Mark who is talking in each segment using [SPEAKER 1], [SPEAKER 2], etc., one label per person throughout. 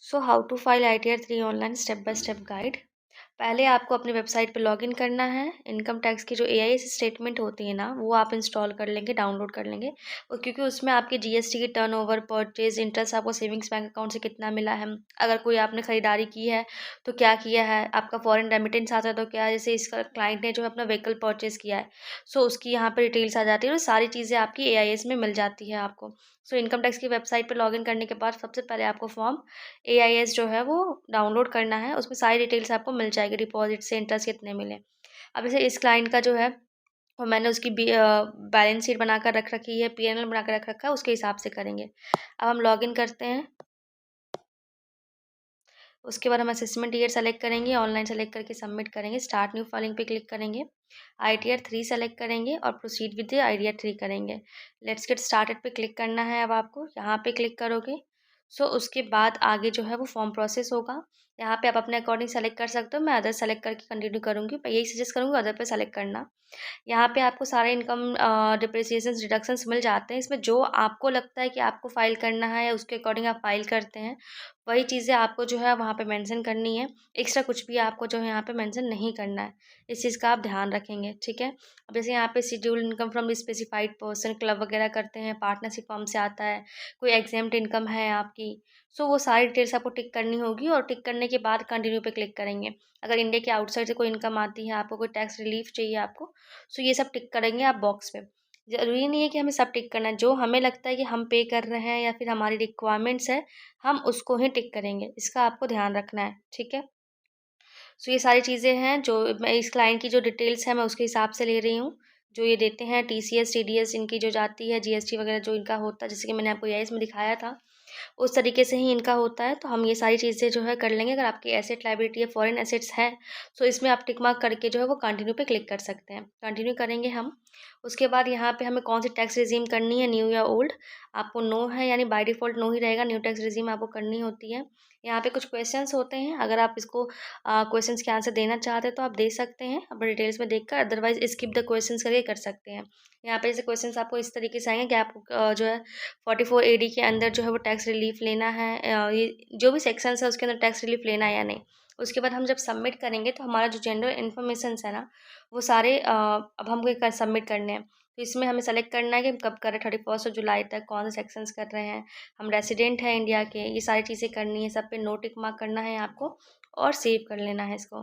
[SPEAKER 1] So how to file ITR 3 online step by step guide. पहले आपको अपनी website पे लॉगिन करना है। इनकम टैक्स की जो AIS स्टेटमेंट होती है ना, वो आप इंस्टॉल कर लेंगे, डाउनलोड कर लेंगे। और क्योंकि उसमें आपकी GST की टर्नओवर, परचेज, इंटरेस्ट आपको सेविंग्स बैंक अकाउंट से कितना मिला है, अगर कोई आपने खरीदारी की है तो क्या किया है, आपका फॉरेन रेमिटेंस आता है तो क्या, जैसे इसका क्लाइंट ने जो है अपना व्हीकल परचेज किया है, सो उसकी यहाँ पर डिटेल्स आ जाती है और सारी चीज़ें आपकी AIS में मिल जाती है आपको। सो इनकम टैक्स की वेबसाइट पर लॉगिन करने के बाद सबसे पहले आपको फॉर्म AIS जो है वो डाउनलोड करना है। उसमें सारी डिटेल्स आपको मिल जाएगी, डिपॉजिट से इंटरेस्ट कितने मिले। अब जैसे इस क्लाइंट का जो है वो मैंने उसकी बैलेंस शीट बनाकर रख रखी है, P&L बनाकर रख रखा है, उसके हिसाब से करेंगे। अब हम लॉगिन करते हैं। उसके बाद हम असेसमेंट ईयर सेलेक्ट करेंगे, ऑनलाइन सेलेक्ट करके सबमिट करेंगे, स्टार्ट न्यू फाइलिंग पे क्लिक करेंगे, ITR 3 सेलेक्ट करेंगे और प्रोसीड विद ITR 3 करेंगे। लेट्स गेट स्टार्टेड पे क्लिक करना है। अब आपको यहाँ पे क्लिक करोगे, सो उसके बाद आगे जो है वो फॉर्म प्रोसेस होगा। यहाँ पे आप अपने अकॉर्डिंग सेलेक्ट कर सकते हो। मैं अदर सेलेक्ट करके कंटिन्यू करूँगी, पर यही सजेस्ट करूँगी अदर पे सेलेक्ट करना। यहाँ पे आपको सारे इनकम डिप्रिसिएशंस डिडक्शंस मिल जाते हैं। इसमें जो आपको लगता है कि आपको फ़ाइल करना है, उसके अकॉर्डिंग आप फ़ाइल करते हैं, वही चीज़ें आपको जो है वहाँ पे मेंशन करनी है। एक्स्ट्रा कुछ भी आपको जो है यहाँ पे मेंशन नहीं करना है। इस चीज़ का आप ध्यान रखेंगे, ठीक है। अब जैसे यहाँ पे scheduled income from specified person, club वगैरह करते हैं, पार्टनरशिप फर्म से आता है, कोई एग्जेम्प्ट इनकम है आपकी, सो वो सारी डिटेल्स आपको टिक करनी होगी और टिक करने के बाद कंटिन्यू पे क्लिक करेंगे। अगर इंडिया के आउटसाइड से कोई इनकम आती है, आपको कोई टैक्स रिलीफ चाहिए आपको, सो ये सब टिक करेंगे आप बॉक्स पे। ज़रूरी नहीं है कि हमें सब टिक करना है, जो हमें लगता है कि हम पे कर रहे हैं या फिर हमारी रिक्वायरमेंट्स है, हम उसको ही टिक करेंगे। इसका आपको ध्यान रखना है, ठीक है। सो ये सारी चीज़ें हैं जो मैं इस क्लाइंट की जो डिटेल्स है मैं उसके हिसाब से ले रही हूँ। जो ये देते हैं TCS, TDS इनकी जो जाती है, GST वगैरह जो इनका होता है, जैसे कि मैंने आपको AIS में दिखाया था, उस तरीके से ही इनका होता है। तो हम ये सारी चीज़ें जो है कर लेंगे। अगर आपकी एसेट लायबिलिटी या फॉरेन एसेट्स है, तो इसमें आप टिक मार्क करके जो है वो कंटिन्यू पे क्लिक कर सकते हैं। कंटिन्यू करेंगे हम। उसके बाद यहाँ पे हमें कौन सी टैक्स रिजीम करनी है, न्यू या ओल्ड, आपको नो है, यानी बाय डिफ़ॉल्ट नो ही रहेगा। न्यू टैक्स रिजीम आपको करनी होती है। यहाँ पे कुछ क्वेश्चंस होते हैं, अगर आप इसको क्वेश्चंस के आंसर देना चाहते हैं तो आप दे सकते हैं अपने डिटेल्स में देखकर, अदरवाइज़ स्किप द क्वेश्चंस करके कर सकते हैं। यहाँ पे जैसे क्वेश्चंस आपको इस तरीके से आएँगे कि आपको जो है 44 AD के अंदर जो है वो टैक्स रिलीफ लेना है। ये जो भी सेक्शंस है उसके अंदर टैक्स रिलीफ लेना है या नहीं। उसके बाद हम जब सबमिट करेंगे तो हमारा जो जनरल इन्फॉर्मेशंस है ना, वो सारे अब हमको कर सबमिट करने हैं। तो इसमें हमें सेलेक्ट करना है कि हम कब कर रहे हैं, 31 जुलाई तक कौन से सेक्शंस कर रहे हैं, हम रेसिडेंट हैं इंडिया के, ये सारी चीज़ें करनी है। सब पे नो टिक मार्क करना है आपको और सेव कर लेना है इसको।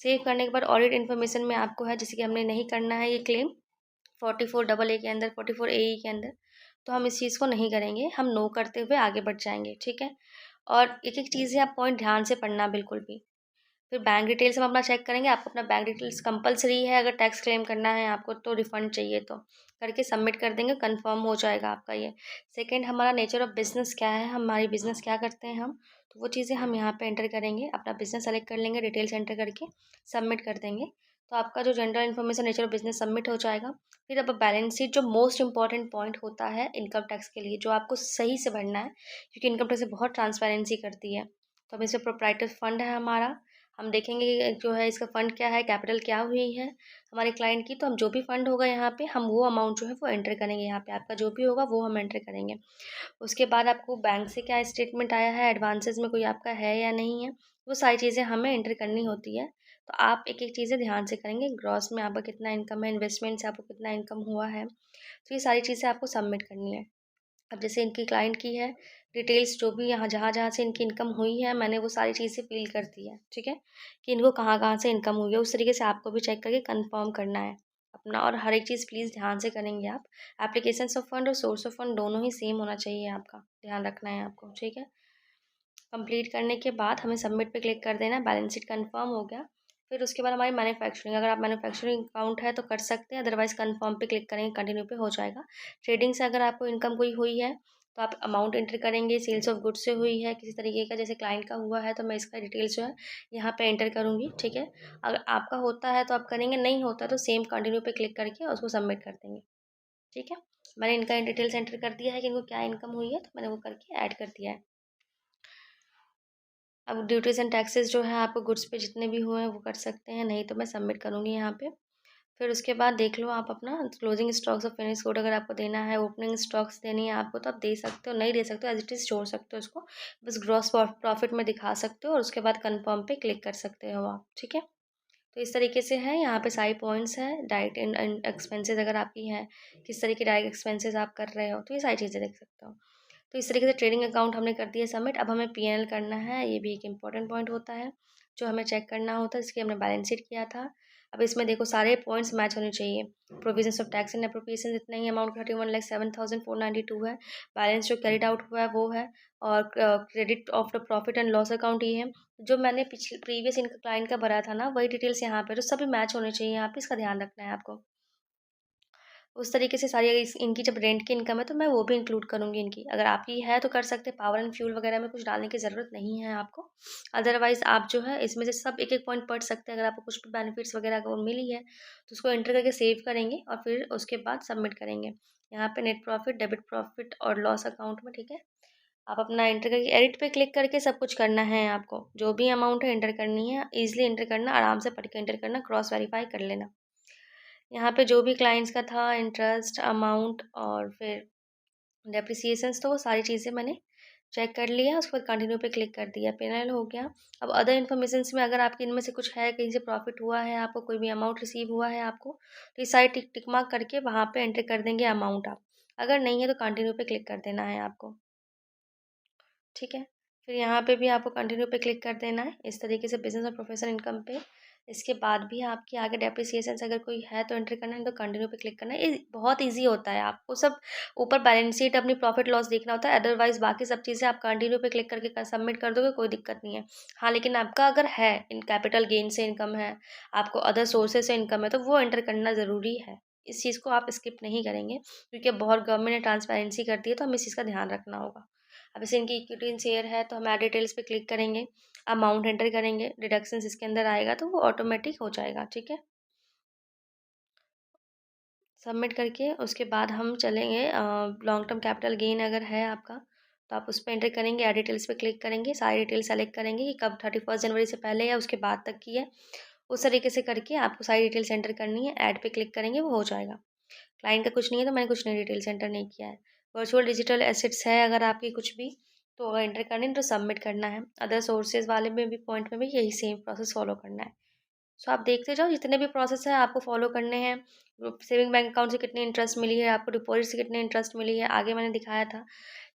[SPEAKER 1] सेव करने के बाद ऑडिट इन्फॉर्मेशन में आपको है, जैसे कि हमने नहीं करना है ये क्लेम 44 डबल ए के अंदर, 44 AE के अंदर, तो हम इस चीज़ को नहीं करेंगे, हम नो करते हुए आगे बढ़ जाएँगे, ठीक है? और एक-एक चीज़ें आप पॉइंट ध्यान से पढ़ना बिल्कुल भी। फिर बैंक डिटेल्स हम अपना चेक करेंगे, आपको अपना बैंक डिटेल्स कंपल्सरी है, अगर टैक्स क्लेम करना है आपको तो, रिफंड चाहिए तो, करके सबमिट कर देंगे, कंफर्म हो जाएगा आपका ये। सेकंड, हमारा नेचर ऑफ बिज़नेस क्या है, हमारी बिज़नेस क्या करते हैं हम, तो वो चीज़ें हम यहाँ पे एंटर करेंगे, अपना बिज़नेस सेलेक्ट कर लेंगे, डिटेल्स एंटर करके सबमिट कर देंगे। तो आपका जो general information, nature of business submit हो जाएगा। फिर अब बैलेंस शीट, जो मोस्ट इंपॉर्टेंट पॉइंट होता है इनकम टैक्स के लिए, जो आपको सही से भरना है, क्योंकि इनकम टैक्स बहुत ट्रांसपेरेंसी करती है। तो अब इसमें प्रोप्राइटर फंड है हमारा, हम देखेंगे जो है इसका फ़ंड क्या है, कैपिटल क्या हुई है हमारे क्लाइंट की, तो हम जो भी फ़ंड होगा यहाँ पे हम वो अमाउंट जो है वो एंटर करेंगे। यहाँ पे आपका जो भी होगा वो हम एंटर करेंगे। उसके बाद आपको बैंक से क्या स्टेटमेंट आया है, एडवांसेस में कोई आपका है या नहीं है, वो सारी चीज़ें हमें एंटर करनी होती है। तो आप एक-एक चीज़ें ध्यान से करेंगे। ग्रॉस में आपका कितना इनकम है, इन्वेस्टमेंट से आपको कितना इनकम हुआ है, तो ये सारी चीज़ें आपको सबमिट करनी है। अब जैसे इनकी क्लाइंट की है डिटेल्स, जो भी यहाँ जहाँ-जहाँ से इनकी इनकम हुई है, मैंने वो सारी चीज़ें फ़िल कर दी है, ठीक है? कि इनको कहाँ-कहाँ से इनकम हुई है, उस तरीके से आपको भी चेक करके कंफर्म करना है अपना। और हर एक चीज़ प्लीज़ ध्यान से करेंगे आप। एप्लीकेशंस ऑफ फंड और सोर्स ऑफ फंड दोनों ही सेम होना चाहिए आपका, ध्यान रखना है आपको, ठीक है? कंप्लीट करने के बाद हमें सबमिट पे क्लिक कर देना, बैलेंस शीट कंफर्म हो गया। फिर उसके बाद हमारी मैन्युफैक्चरिंग, अगर आप मैन्युफैक्चरिंग अकाउंट है तो कर सकते हैं, अदरवाइज़ कंफर्म पे क्लिक करेंगे, कंटिन्यू पे हो जाएगा। ट्रेडिंग से अगर आपको इनकम कोई हुई है तो आप अमाउंट एंटर करेंगे, सेल्स ऑफ गुड्स से हुई है किसी तरीके का, जैसे क्लाइंट का हुआ है तो मैं इसका डिटेल्स जो है यहाँ पे एंटर करूँगी, ठीक है। अगर आपका होता है तो आप करेंगे, नहीं होता तो सेम कंटिन्यू पे क्लिक करके उसको सबमिट कर देंगे, ठीक है। मैंने इनका डिटेल्स एंटर कर दिया है कि इनको क्या इनकम हुई है, तो मैंने वो करके ऐड कर दिया है। अब ड्यूटीज़ एंड टैक्सेस जो है आपको गुड्स पे जितने भी हुए हैं वो कर सकते हैं, नहीं तो मैं सबमिट करूँगी यहाँ पे। फिर उसके बाद देख लो आप अपना क्लोजिंग स्टॉक्स और फिनिश गुड अगर आपको देना है, ओपनिंग स्टॉक्स देनी है आपको तो आप दे सकते हो, नहीं दे सकते हो एज इट इज़ छोड़ सकते हो उसको, बस ग्रॉस प्रॉफिट में दिखा सकते हो और उसके बाद कन्फर्म पे क्लिक कर सकते हो आप, ठीक है। तो इस तरीके से है, यहाँ पे सारी पॉइंट्स हैं, डायरेक्ट एंड एक्सपेंसेस अगर आपकी हैं, किस तरह की डायरेक्ट एक्सपेंसेस आप कर रहे हो, तो ये सारी चीज़ें देख सकते हो। तो इस तरीके से ट्रेडिंग अकाउंट हमने कर दिया सबमिट। अब हमें पीएनएल करना है, ये भी एक इम्पॉर्टेंट पॉइंट होता है जो हमें चेक करना होता है, जिसकी हमने बैलेंस शीट किया था। अब इसमें देखो सारे पॉइंट्स मैच होने चाहिए। Provisions of tax and appropriation इतना ही अमाउंट 31,07,492 है। बैलेंस जो कैरिड आउट हुआ है वो है, और credit of the profit and loss account ये है। जो मैंने पिछले प्रीवियस इनका क्लाइंट का भरा था ना, वही डिटेल्स यहाँ पे, तो सभी मैच होने चाहिए यहाँ पे, इसका ध्यान रखना है आपको। उस तरीके से सारी इनकी जब रेंट की इनकम है तो मैं वो भी इंक्लूड करूँगी इनकी। अगर आपकी है तो कर सकते हैं, पावर एंड फ्यूल वगैरह में कुछ डालने की ज़रूरत नहीं है आपको। अदरवाइज़ आप जो है इसमें से सब एक-एक पॉइंट पढ़ सकते हैं। अगर आपको कुछ भी बेनिफिट्स वगैरह अगर मिली है तो उसको एंटर करके सेव करेंगे और फिर उसके बाद सबमिट करेंगे। यहाँ पे नेट प्रॉफ़िट, डेबिट प्रॉफ़िट और लॉस अकाउंट में, ठीक है? आप अपना एंटर करके एडिट पे क्लिक करके सब कुछ करना है आपको। जो भी अमाउंट है एंटर करनी है, ईज़िली एंटर करना, आराम से पढ़ के एंटर करना, क्रॉस वेरीफ़ाई कर लेना। यहाँ पे जो भी क्लाइंट्स का था इंटरेस्ट अमाउंट और फिर डेप्रिसिएशंस, तो वो सारी चीज़ें मैंने चेक कर लिया, उसके बाद कंटिन्यू पे क्लिक कर दिया, पेनल हो गया। अब अदर इन्फॉर्मेशंस में अगर आपके इनमें से कुछ है, कहीं से प्रॉफिट हुआ है आपको, कोई भी अमाउंट रिसीव हुआ है आपको, तो ये सारी टिक टिक मार्क करके वहाँ पे एंटर कर देंगे अमाउंट आप। अगर नहीं है तो कंटिन्यू पे क्लिक कर देना है आपको, ठीक है। फिर यहाँ पे भी आपको कंटिन्यू पे क्लिक कर देना है, इस तरीके से बिजनेस और प्रोफेशनल इनकम पे। इसके बाद भी आपकी आगे डेप्रिसिएशंस अगर कोई है तो एंटर करना है, तो कंटिन्यू पे क्लिक करना है। ये बहुत ईजी होता है, आपको सब ऊपर बैलेंस शीट अपनी प्रॉफिट लॉस देखना होता है, अदरवाइज बाकी सब चीज़ें आप कंटिन्यू पे क्लिक करके सबमिट कर दोगे, कोई दिक्कत नहीं है। हाँ, लेकिन आपका अगर है इन कैपिटल गेन से इनकम है, आपको अदर सोर्सेज से इनकम है, तो वो एंटर करना ज़रूरी है। इस चीज़ को आप स्किप नहीं करेंगे, क्योंकि अब बहुत गवर्नमेंट ने ट्रांसपेरेंसी कर दी है, तो हमें इस चीज़ का ध्यान रखना होगा। अब जैसे इनकी इक्विटी इन शेयर है तो हम ऐड डिटेल्स पे क्लिक करेंगे, अमाउंट एंटर करेंगे, डिडक्शंस इसके अंदर आएगा तो वो ऑटोमेटिक हो जाएगा, ठीक है। सबमिट करके उसके बाद हम चलेंगे लॉन्ग टर्म कैपिटल गेन अगर है आपका, तो आप उस पर एंटर करेंगे, ऐड डिटेल्स पे क्लिक करेंगे, सारी डिटेल सेलेक्ट करेंगे कि कब 31 जनवरी से पहले या उसके बाद तक की है। उस तरीके से करके आपको सारी डिटेल्स एंटर करनी है, ऐड पे क्लिक करेंगे, वो हो जाएगा। क्लाइंट का कुछ नहीं है तो मैंने कुछ नहीं डिटेल्स एंटर नहीं किया है। वर्चुअल डिजिटल एसेट्स है अगर आपकी कुछ भी, तो एंटर करनी है, तो सबमिट करना है। अदर सोर्सेज वाले में भी पॉइंट में भी यही सेम प्रोसेस फॉलो करना है। सो आप देखते जाओ, जितने भी प्रोसेस हैं आपको फॉलो करने हैं। सेविंग बैंक अकाउंट से कितनी इंटरेस्ट मिली है आपको, डिपॉजिट से कितनी इंटरेस्ट मिली है, आगे मैंने दिखाया था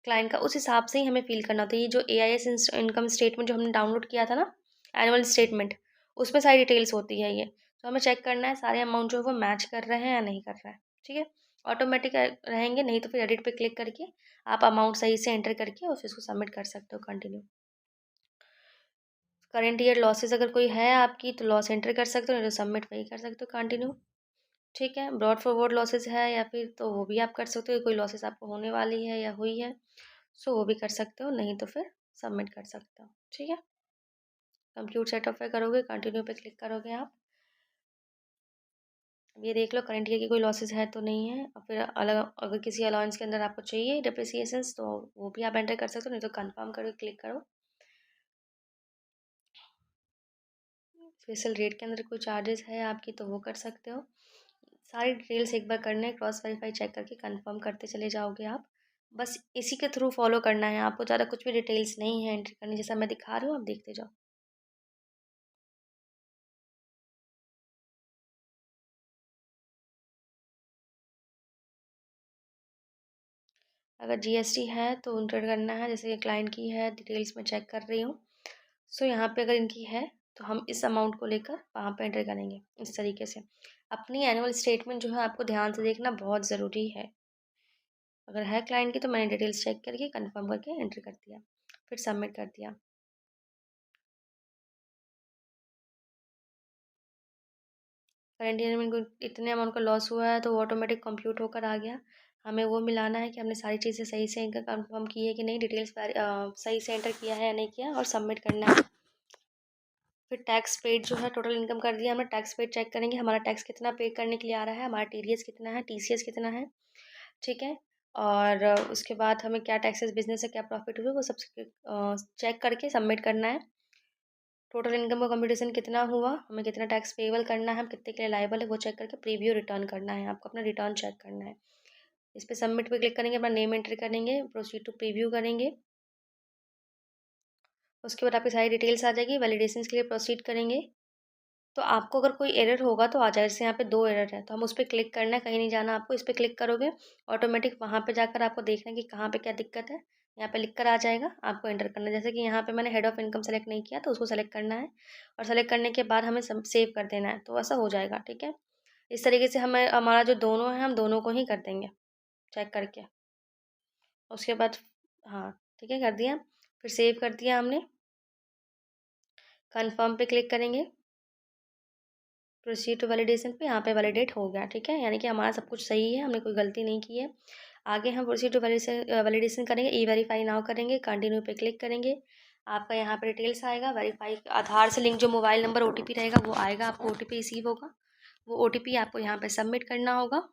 [SPEAKER 1] क्लाइंट का, उस हिसाब से ही हमें फिल करना होता है। ये जो AIS इनकम स्टेटमेंट जो हमने डाउनलोड किया था ना, एनुअल स्टेटमेंट, उसमें सारी डिटेल्स होती है ये। तो हमें चेक करना है सारे अमाउंट जो है वो मैच कर रहे हैं या नहीं कर रहा है, ठीक है। ऑटोमेटिक रहेंगे, नहीं तो फिर एडिट पे क्लिक करके आप अमाउंट सही से एंटर करके और फिर उसको सबमिट कर सकते हो, कंटिन्यू। करंट ईयर लॉसेस अगर कोई है आपकी तो लॉस एंटर कर सकते हो, नहीं तो सबमिट वही कर सकते हो, कंटिन्यू, ठीक है। ब्रॉड फॉरवर्ड लॉसेस है या फिर तो वो भी आप कर सकते हो, कोई लॉसेस आपको होने वाली है या हुई है, सो वो भी कर सकते हो, नहीं तो फिर सबमिट कर सकते हो, ठीक है। कंप्यूट सेटअप पे करोगे, कंटिन्यू पे क्लिक करोगे आप। अब ये देख लो करंट ईयर की कोई लॉसेस है तो नहीं है, और फिर अलग अगर किसी अलाउंस के अंदर आपको चाहिए डिप्रिसिएशंस तो वो भी आप एंटर कर सकते हो, नहीं तो कंफर्म करो, क्लिक करो। स्पेशल रेट के अंदर कोई चार्जेस है आपकी तो वो कर सकते हो। सारी डिटेल्स एक बार करने, क्रॉस वेरीफाई चेक करके कंफर्म करते चले जाओगे आप। बस इसी के थ्रू फॉलो करना है आपको, ज़्यादा कुछ भी डिटेल्स नहीं है एंट्री करनी, जैसा मैं दिखा रही हूँ, आप देखते जाओ। अगर GST है तो एंटर करना है, जैसे ये क्लाइंट की है, डिटेल्स में चेक कर रही हूँ। सो यहाँ पे अगर इनकी है तो हम इस अमाउंट को लेकर वहाँ पे एंटर करेंगे, इस तरीके से। अपनी एनुअल स्टेटमेंट जो है आपको ध्यान से देखना बहुत ज़रूरी है। अगर है क्लाइंट की तो मैंने डिटेल्स चेक करके कंफर्म करके एंटर कर दिया, फिर सबमिट कर दिया। करंट ईयर में इनको इतने अमाउंट का लॉस हुआ है तो वो ऑटोमेटिक कंप्यूट होकर आ गया। हमें वो मिलाना है कि हमने सारी चीज़ें सही से इनका कंफर्म की है कि नहीं, डिटेल्स सही से एंटर किया है या नहीं किया, और सबमिट करना है। फिर टैक्स पेड जो है, टोटल इनकम कर दिया हमने, टैक्स पेड चेक करेंगे हमारा टैक्स कितना पे करने के लिए आ रहा है, हमारा TDS कितना है, TCS कितना है, ठीक है। और उसके बाद हमें क्या टैक्सेस बिजनेस है, क्या प्रॉफिट हुए, वो सब चेक करके सबमिट करना है। टोटल इनकम का कंप्यूटेशन कितना हुआ, हमें कितना टैक्स पेबल करना है, हम कितने के लिए लायबल है वो चेक करके प्रीव्यू रिटर्न करना है, आपको अपना रिटर्न चेक करना है। इस पर सबमिट पे क्लिक करेंगे, अपना नेम एंटर करेंगे, प्रोसीड टू प्रीव्यू करेंगे। उसके बाद आपकी सारी डिटेल्स आ जाएगी, वैलिडेशन के लिए प्रोसीड करेंगे। तो आपको अगर कोई एरर होगा तो आ जाए, जैसे यहाँ पे 2 एरर है तो हम उस पर क्लिक करना है, कहीं नहीं जाना आपको। इस पर क्लिक करोगे ऑटोमेटिक वहाँ पे जाकर आपको देखना है कि कहाँ पे क्या दिक्कत है, यहाँ पे लिख कर आ जाएगा, आपको एंटर करना है। जैसे कि यहाँ पे मैंने हेड ऑफ इनकम सेलेक्ट नहीं किया तो उसको सेलेक्ट करना है, और सेलेक्ट करने के बाद हमें सेव कर देना है, तो ऐसा हो जाएगा। ठीक है, इस तरीके से हमें हमारा जो दोनों है हम दोनों को ही कर देंगे चेक करके। उसके बाद हाँ ठीक है, कर दिया, फिर सेव कर दिया हमने। कन्फर्म पे क्लिक करेंगे, प्रोसीड टू वैलिडेशन पे, यहाँ पे वैलिडेट हो गया। ठीक है, यानी कि हमारा सब कुछ सही है, हमने कोई गलती नहीं की है। आगे हम प्रोसीड टू वैलिडेशन करेंगे, ई वेरीफाई नाउ करेंगे, कंटिन्यू पे क्लिक करेंगे। आपका यहाँ पे डिटेल्स आएगा, वेरीफाई आधार से लिंक जो मोबाइल नंबर ओटीपी रहेगा वो आएगा, आपको ओटीपी रिसीव होगा, वो ओटीपी आपको यहाँ पे सबमिट करना होगा।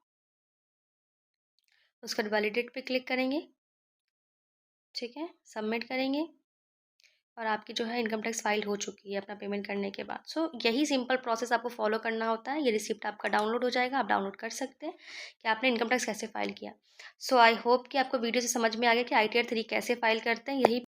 [SPEAKER 1] उसके बाद वैलिडेट पे क्लिक करेंगे। ठीक है, सबमिट करेंगे और आपकी जो है इनकम टैक्स फाइल हो चुकी है अपना पेमेंट करने के बाद। सो यही सिंपल प्रोसेस आपको फॉलो करना होता है। ये रिसिप्ट आपका डाउनलोड हो जाएगा, आप डाउनलोड कर सकते हैं कि आपने इनकम टैक्स कैसे फाइल किया। सो आई होप कि आपको वीडियो से समझ में आ गया कि ITR 3 कैसे फाइल करते हैं। यही